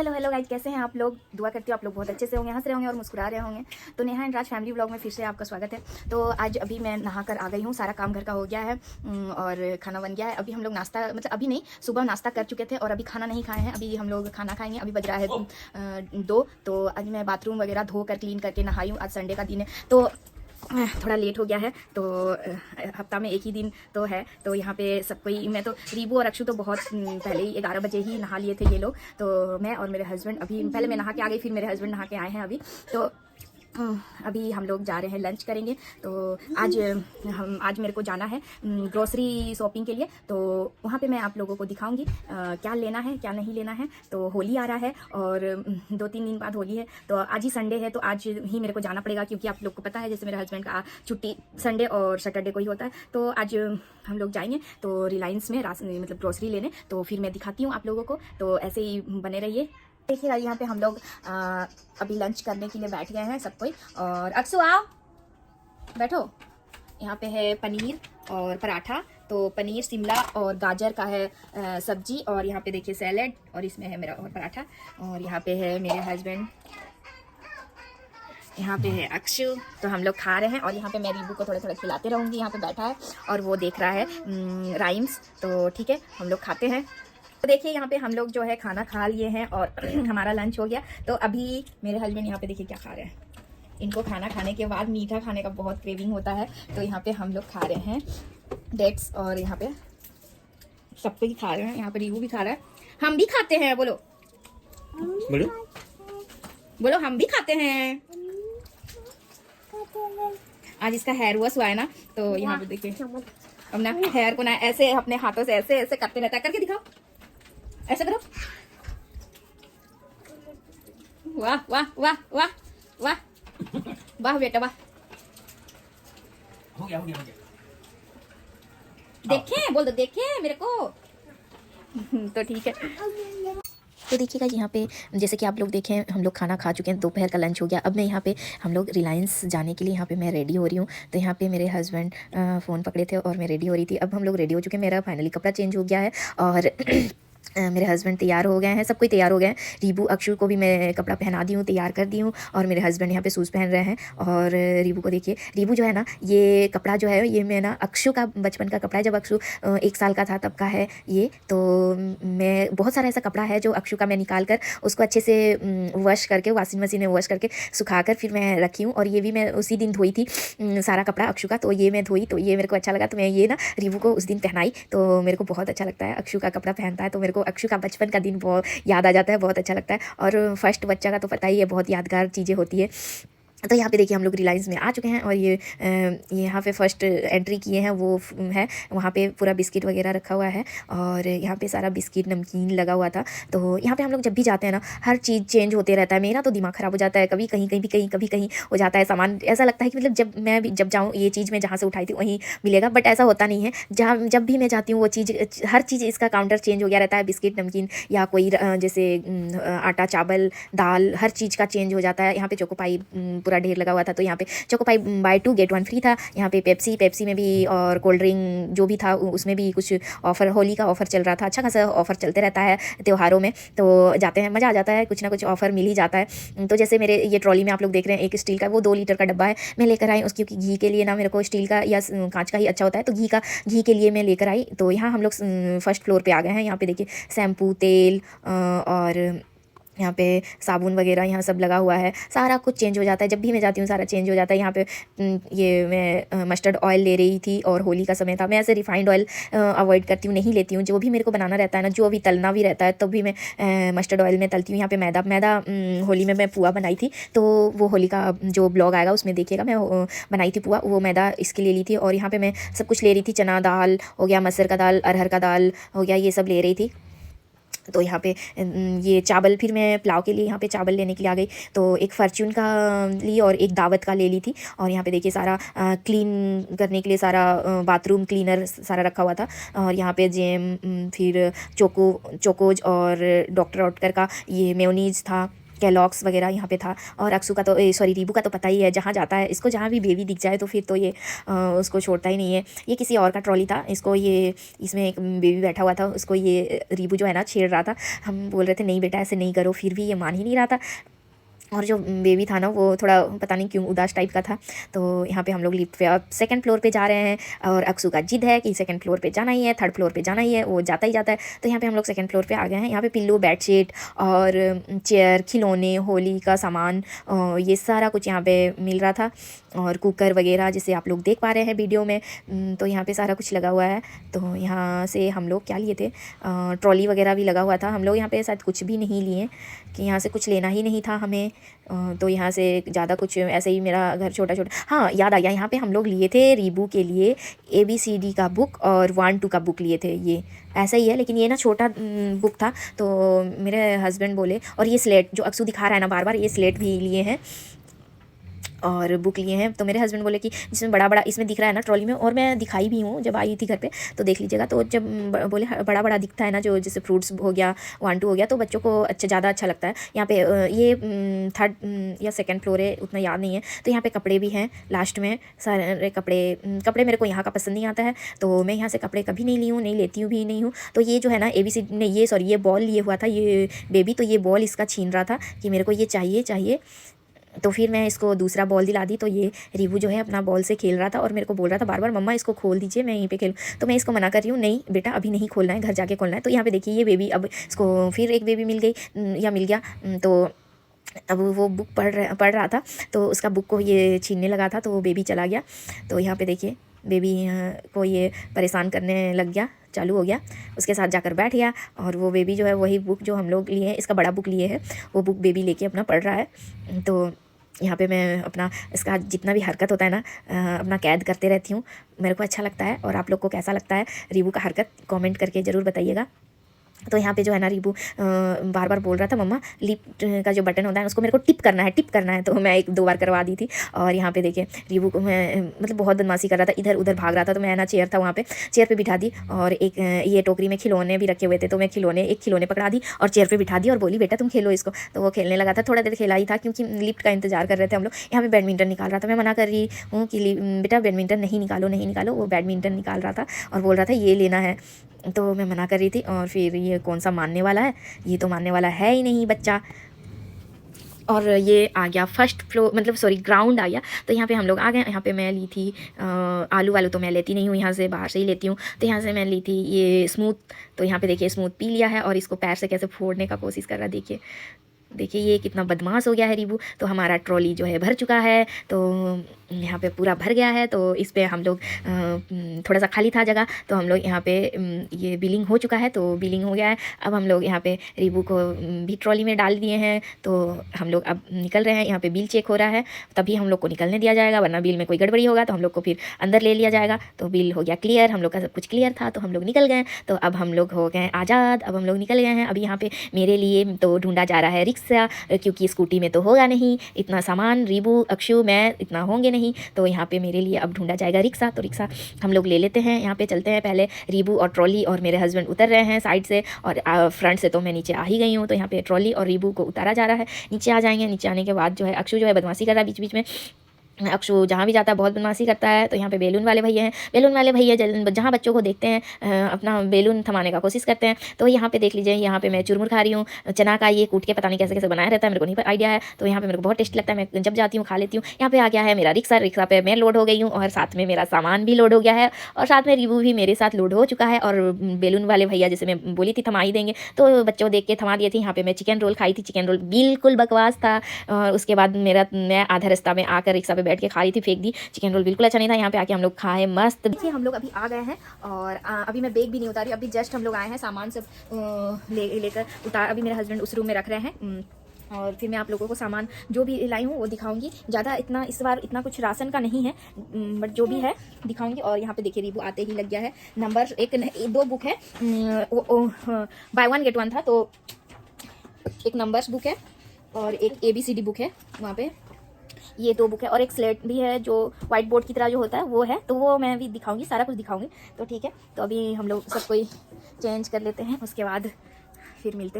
Hello guys, कैसे हैं आप लोग। दुआ करती हूँ आप लोग बहुत अच्छे से होंगे, हंस रहे होंगे और मुस्कुरा रहे होंगे। तो Neha and Raj family vlog में फिर से आपका स्वागत है। तो आज अभी मैं नहा कर आ गई हूँ, सारा काम घर का हो गया है और खाना बन गया है। अभी हम लोग नाश्ता, मतलब अभी नहीं, सुबह नाश्ता कर चुके थे और अभी खाना नहीं खाए हैं। अभी हम लोग खाना खाएंगे। अभी बज रहा है 2। तो आज मैं बाथरूम वगैरह धो कर क्लीन करके नहाई हूँ। आज संडे का दिन है तो थोड़ा लेट हो गया है। तो हफ्ता में एक ही दिन तो है। तो यहाँ पे सब कोई, मैं तो रीबू और अक्षु तो बहुत पहले ही 11 बजे ही नहा लिए थे ये लोग। तो मैं और मेरे हस्बैंड अभी, पहले मैं नहा के आ गई, फिर मेरे हस्बैंड नहा के आए हैं अभी। तो अभी हम लोग जा रहे हैं लंच करेंगे। तो आज मेरे को जाना है ग्रोसरी शॉपिंग के लिए। तो वहाँ पे मैं आप लोगों को दिखाऊंगी क्या लेना है क्या नहीं लेना है। तो होली आ रहा है और 2-3 दिन बाद होली है। तो आज ही संडे है तो आज ही मेरे को जाना पड़ेगा, क्योंकि आप लोग को पता है जैसे मेरे हस्बैंड का छुट्टी संडे और सैटरडे को ही होता है। तो आज हम लोग जाएंगे तो रिलायंस में मतलब ग्रोसरी लेने। तो फिर मैं दिखाती हूँ आप लोगों को, तो ऐसे ही बने रहिए। देखिए यहाँ पे हम लोग अभी लंच करने के लिए बैठ गए हैं सब कोई। और अक्सु आओ बैठो। यहाँ पे है पनीर और पराठा। तो पनीर शिमला और गाजर का है सब्जी, और यहाँ पे देखिए सैलेड, और इसमें है मेरा और पराठा। और यहाँ पे है मेरे हस्बैंड, यहाँ पे है अक्षु। तो हम लोग खा रहे हैं और यहाँ पे मैं रीबू को थोड़े थोड़े खिलाते रहूँगी। यहाँ पे बैठा है और वो देख रहा है राइम्स। तो ठीक है, हम लोग खाते हैं। तो देखिए यहाँ पे हम लोग जो है खाना खा लिए हैं और हमारा लंच हो गया। तो अभी मेरे हस्बैंड यहाँ पे देखिए क्या खा रहे हैं। इनको खाना खाने के बाद मीठा खाने का बहुत क्रेविंग होता है। तो यहाँ पे हम लोग खा रहे हैं डेट्स, और यहाँ पे सब कोई खा रहे हैं। यहाँ पे रीवू भी खा रहा है, हम भी खाते हैं। बोलो बोलो बोलो, हम भी खाते हैं। आज इसका हेयर वॉश हुआ है ना, तो यहाँ पे देखिए अपना हेयर को ना ऐसे अपने हाथों से ऐसे ऐसे करते रहता है। करके दिखाओ, ऐसे करो। वाह वाह वाह वाह वाह वाह बेटा वाह। हो गया। देखें, बोल दो देखें मेरे को। तो ठीक है। तो देखिएगा यहाँ पे जैसे कि आप लोग देखें, हम लोग खाना खा चुके हैं, दोपहर का लंच हो गया। अब मैं यहाँ पे हम लोग रिलायंस जाने के लिए यहाँ पे मैं रेडी हो रही हूँ। तो यहाँ पे मेरे हस्बैंड फ़ोन पकड़े थे और मैं रेडी हो रही थी। अब हम लोग रेडी हो चुके हैं, मेरा फाइनली कपड़ा चेंज हो गया है और मेरे हस्बैंड तैयार हो गए हैं, सब कोई तैयार हो गए हैं। रीबू अक्षु को भी मैं कपड़ा पहना दी हूँ, तैयार कर दी हूँ। और मेरे हस्बैंड यहाँ पे शूज़ पहन रहे हैं। और रीबू को देखिए, रीबू जो है ना, ये कपड़ा जो है ये मैं ना अक्षु का बचपन का कपड़ा है, जब अक्षु 1 साल का था तब का है ये। तो मैं बहुत सारा ऐसा कपड़ा है जो अक्षु का मैं निकाल कर उसको अच्छे से वॉश करके, वॉशिंग मशीन में वॉश करके सुखा कर फिर मैं रखी हूँ। और ये भी मैं उसी दिन धोई थी सारा कपड़ा अक्षु का। तो ये मैं धोई, तो ये मेरे को अच्छा लगा, तो मैं ये ना रीबू को उस दिन पहनाई। तो मेरे को बहुत अच्छा लगता है, अक्षु का कपड़ा पहनता है तो मेरे को अक्षु का बचपन का दिन बहुत याद आ जाता है, बहुत अच्छा लगता है। और फर्स्ट बच्चा का तो पता ही है, बहुत यादगार चीज़ें होती है। तो यहाँ पे देखिए हम लोग रिलायंस में आ चुके हैं और ये यहाँ पे फर्स्ट एंट्री किए हैं, वो है वहाँ पे पूरा बिस्किट वगैरह रखा हुआ है। और यहाँ पे सारा बिस्किट नमकीन लगा हुआ था। तो यहाँ पे हम लोग जब भी जाते हैं ना, हर चीज़ चेंज होते रहता है। मेरा तो दिमाग ख़राब हो जाता है, कभी कहीं कहीं भी कहीं, कभी कहीं हो जाता है सामान। ऐसा लगता है कि मतलब जब मैं भी जब जाऊँ ये चीज़ मैं जहाँ से उठाई थी वहीं मिलेगा, बट ऐसा होता नहीं है। जब भी मैं जाती हूँ वो चीज़, हर चीज़ इसका काउंटर चेंज हो गया रहता है। बिस्किट, नमकीन या कोई जैसे आटा, चावल, दाल, हर चीज़ का चेंज हो जाता है। यहाँ पे चोकोपाई पूरा ढेर लगा हुआ था। तो यहाँ पे चोकोपाई बाय 2 गेट 1 फ्री था। यहाँ पे पेप्सी में भी, और कोल्ड ड्रिंक जो भी था उसमें भी कुछ ऑफर, होली का ऑफर चल रहा था। अच्छा खासा ऑफर चलते रहता है त्योहारों में। तो जाते हैं, मज़ा आ जाता है, कुछ ना कुछ ऑफर मिल ही जाता है। तो जैसे मेरे ये ट्रॉली में आप लोग देख रहे हैं, एक स्टील का वो 2 लीटर का डब्बा है, मैं लेकर आई उसकी, क्योंकि घी के लिए ना मेरे को स्टील का या कांच का ही अच्छा होता है। तो घी के लिए मैं लेकर आई। तो यहाँ हम लोग फर्स्ट फ्लोर पर आ गए हैं। यहाँ पे देखिए शैम्पू, तेल और यहाँ पे साबुन वगैरह यहाँ सब लगा हुआ है। सारा कुछ चेंज हो जाता है, जब भी मैं जाती हूँ सारा चेंज हो जाता है। यहाँ पे ये मैं मस्टर्ड ऑयल ले रही थी और होली का समय था। मैं ऐसे रिफाइंड ऑयल अवॉइड करती हूँ, नहीं लेती हूँ। जो भी मेरे को बनाना रहता है ना, जो भी तलना भी रहता है, तब भी मैं मस्टर्ड ऑयल में तलती हूँ। यहाँ पे मैदा होली में मैं पुआ बनाई थी, तो वो होली का जो ब्लॉग आएगा उसमें देखिएगा, मैं बनाई थी पुआ, वो मैदा इसके ले ली थी। और यहाँ पर मैं सब कुछ ले रही थी, चना दाल हो गया, मसूर का दाल, अरहर का दाल हो गया, ये सब ले रही थी। तो यहाँ पे ये चावल, फिर मैं पुलाव के लिए यहाँ पे चावल लेने के लिए आ गई। तो एक फॉर्च्यून का ली और एक दावत का ले ली थी। और यहाँ पे देखिए सारा क्लीन करने के लिए सारा बाथरूम क्लीनर सारा रखा हुआ था। और यहाँ पे जेम, फिर चोकोज और डॉक्टर ऑटकर का ये मेयोनीज था। कैलॉग्स वगैरह यहाँ पे था। और अक्सू का तो सॉरी रीबू का तो पता ही है, जहाँ जाता है इसको जहाँ भी बेबी दिख जाए तो फिर तो ये उसको छोड़ता ही नहीं है। ये किसी और का ट्रॉली था, इसको ये इसमें एक बेबी बैठा हुआ था, उसको ये रीबू जो है ना छेड़ रहा था। हम बोल रहे थे नहीं बेटा ऐसे नहीं करो, फिर भी ये मान ही नहीं रहा था। और जो बेबी था ना वो थोड़ा पता नहीं क्यों उदास टाइप का था। तो यहाँ पे हम लोग लिफ्ट पे अब सेकंड फ्लोर पे जा रहे हैं और अक्सू का जिद है कि सेकंड फ्लोर पे जाना ही है, थर्ड फ्लोर पे जाना ही है, वो जाता ही जाता है। तो यहाँ पे हम लोग सेकंड फ्लोर पे आ गए हैं। यहाँ पे पिल्लो, बेडशीट और चेयर, खिलौने, होली का सामान, ये सारा कुछ यहाँ पे मिल रहा था। और कुकर वगैरह जिसे आप लोग देख पा रहे हैं वीडियो में, तो यहाँ पे सारा कुछ लगा हुआ है। तो यहाँ से हम लोग क्या लिए थे, ट्रॉली वगैरह भी लगा हुआ था। हम लोग यहाँ पे शायद कुछ भी नहीं लिए कि यहाँ से कुछ लेना ही नहीं था हमें। तो यहाँ से ज़्यादा कुछ ऐसे ही, मेरा घर छोटा छोटा। हाँ याद आ गया, यहाँ पे हम लोग लिए थे रीबू के लिए ABCD का बुक और 1 2 का बुक लिए थे। ये ऐसा ही है लेकिन ये ना छोटा बुक था। तो मेरे हस्बैंड बोले, और ये स्लेट जो अक्सू दिखा रहा है ना बार बार, ये स्लेट भी लिए हैं और बुक लिए हैं। तो मेरे हस्बैंड बोले कि जिसमें बड़ा बड़ा इसमें दिख रहा है ना ट्रॉली में, और मैं दिखाई भी हूँ जब आई थी घर पे तो देख लीजिएगा। तो जब बोले बड़ा बड़ा दिखता है ना, जो जैसे फ्रूट्स हो गया, 1 2 हो गया, तो बच्चों को ज़्यादा अच्छा लगता है। यहाँ पे ये थर्ड या सेकंड फ्लोर है, उतना याद नहीं है। तो यहाँ पे कपड़े भी हैं लास्ट में, सारे कपड़े मेरे को यहाँ का पसंद नहीं आता है, तो मैं यहाँ से कपड़े कभी नहीं ली हूँ, नहीं लेती हूँ भी नहीं हूँ। तो ये जो है ना ABCD ने ये सॉरी ये बॉल लिए हुआ था ये बेबी, तो ये बॉल इसका छीन रहा था कि मेरे को ये चाहिए। तो फिर मैं इसको दूसरा बॉल दिला दी। तो ये रीबू जो है अपना बॉल से खेल रहा था और मेरे को बोल रहा था बार बार मम्मा इसको खोल दीजिए, मैं यहीं पे खेलूँ। तो मैं इसको मना कर रही हूँ, नहीं बेटा अभी नहीं खोलना है, घर जाके खोलना है। तो यहाँ पे देखिए ये बेबी, अब इसको फिर एक बेबी मिल गई या मिल गया। तो अब वो बुक पढ़ रहा था, तो उसका बुक को ये छीनने लगा था, तो वो बेबी चला गया। तो यहाँ पे देखिए बेबी को ये परेशान करने लग गया, चालू हो गया, उसके साथ जाकर बैठ गया। और वो बेबी जो है वही बुक जो हम लोग लिए हैं, इसका बड़ा बुक लिए है, वो बुक बेबी लेके अपना पढ़ रहा है। तो यहाँ पे मैं अपना इसका जितना भी हरकत होता है ना अपना कैद करते रहती हूँ, मेरे को अच्छा लगता है। और आप लोग को कैसा लगता है रीबू का हरकत, कमेंट करके ज़रूर बताइएगा। तो यहाँ पे जो है ना रीबू बार बार बोल रहा था मम्मा लिफ्ट का जो बटन होता है उसको मेरे को टिप करना है। तो मैं 1 2 बार करवा दी थी। और यहाँ पे देखिए रीबू को मैं मतलब बहुत बदमाशी कर रहा था, इधर उधर भाग रहा था। तो मैं ना चेयर था वहाँ पे, चेयर पे बिठा दी और एक ये टोकरी में खिलौने भी रखे हुए थे, तो मैं एक खिलौने पकड़ा दी और चेयर पर बिठा दी और बोली बेटा तुम खेलो इसको। तो वो खेलने लगा था, थोड़ा देर खेला ही था क्योंकि लिफ्ट का इंतजार कर रहे थे हम लोग। यहाँ पे बैडमिंटन निकाल रहा था, मैं मना कर रही हूँ कि बेटा बैडमिंटन नहीं निकालो। वो बैडमिंटन निकाल रहा था और बोल रहा था ये लेना है, तो मैं मना कर रही थी। और फिर ये कौन सा मानने वाला है, ये तो मानने वाला है ही नहीं बच्चा। और ये आ गया फर्स्ट फ्लोर, मतलब सॉरी ग्राउंड आ गया। तो यहाँ पे हम लोग आ गए। यहाँ पे मैं ली थी आलू तो मैं लेती नहीं हूँ, यहाँ से बाहर से ही लेती हूँ। तो यहाँ से मैं ली थी ये स्मूथ। तो यहाँ पे देखिए स्मूथ पी लिया है और इसको पैर से कैसे फोड़ने का कोशिश कर रहा है, देखिए ये कितना बदमाश हो गया है रीबू। तो हमारा ट्रॉली जो है भर चुका है, तो यहाँ पे पूरा भर गया है। तो इस पे हम लोग थोड़ा सा खाली था जगह, तो हम लोग यहाँ पे ये बिलिंग हो चुका है, तो बिलिंग हो गया है। अब हम लोग यहाँ पे रीबू को भी ट्रॉली में डाल दिए हैं। तो हम लोग अब निकल रहे हैं। यहाँ पे बिल चेक हो रहा है, तभी हम लोग को निकलने दिया जाएगा, वरना बिल में कोई गड़बड़ी होगा तो हम लोग को फिर अंदर ले लिया जाएगा। तो बिल हो गया क्लियर, हम लोग का सब कुछ क्लियर था, तो हम लोग निकल गए। तो अब हम लोग हो गए आज़ाद, अब हम लोग निकल गए हैं। अभी यहाँ पे मेरे लिए तो ढूंढा जा रहा है रिक्शा, क्योंकि स्कूटी में तो होगा नहीं इतना सामान, रीबू अक्षु मैं इतना होंगे नहीं। तो यहाँ पे मेरे लिए अब ढूंढा जाएगा रिक्शा। तो रिक्शा हम लोग ले लेते हैं, यहाँ पे चलते हैं। पहले रीबू और ट्रॉली और मेरे हस्बैंड उतर रहे हैं साइड से, और फ्रंट से तो मैं नीचे आ ही गई हूँ। तो यहाँ पे ट्रॉली और रीबू को उतारा जा रहा है, नीचे आ जाएंगे। नीचे आने के बाद जो है अक्षु जो है बदमाशी कर रहा है बीच बीच में। अक्षु जहाँ भी जाता है बहुत बदमाशी करता है। तो यहाँ पे बैलून वाले भैया हैं, बैलून वाले भैया जहाँ बच्चों को देखते हैं अपना बैलून थमाने का कोशिश करते हैं। तो यहाँ पे देख लीजिए, यहाँ पे मैं चुरमुर खा रही हूँ चना का, ये कूट के पता नहीं कैसे कैसे बनाया रहता है, मेरे को नहीं आइडिया है। तो यहाँ पे मेरे को बहुत टेस्ट लगता है, मैं जब जाती हूँ खा लेती हूँ। यहाँ पे आ गया है मेरा रिक्शा पे मैं लोड हो गई हूँ और साथ में मेरा सामान भी लोड हो गया है, और साथ में रीबू भी मेरे साथ लोड हो चुका है। और बैलून वाले भैया जैसे मैं बोली थी थमा ही देंगे, तो बच्चों देख के थमा दिए थे। यहाँ पे मैं चिकन रोल खाई थी, चिकन रोल बिल्कुल बकवास था। और उसके बाद मैं आधा रास्ता में आकर रिक्शा पे बैठ के खा रही थी, फेंक दी। चिकन रोल बिल्कुल अच्छा नहीं था। यहाँ पे आके हम लोग खाए मस्त। देखिए हम लोग अभी आ गए हैं और अभी मैं बैग भी नहीं उतारी, अभी जस्ट हम लोग आए हैं, सामान सब लेकर उतार। अभी मेरे हस्बैंड उस रूम में रख रहे हैं, और फिर मैं आप लोगों को सामान जो भी लाई हूँ वो दिखाऊंगी। ज़्यादा इतना इस बार इतना कुछ राशन का नहीं है, बट जो भी है दिखाऊंगी। और यहाँ पे देखिए रीबू आते ही लग गया है नंबर 1 2 बुक है, बाय 1 गेट 1 था। तो एक नंबर्स बुक है और एक ABCD बुक है, वहाँ पे ये 2 बुक है, और एक स्लेट भी है जो व्हाइट बोर्ड की तरह जो होता है वो है। तो वो मैं भी दिखाऊंगी, सारा कुछ दिखाऊंगी। तो ठीक है, तो अभी हम लोग सब कोई चेंज कर लेते हैं, उसके बाद फिर मिलते हैं।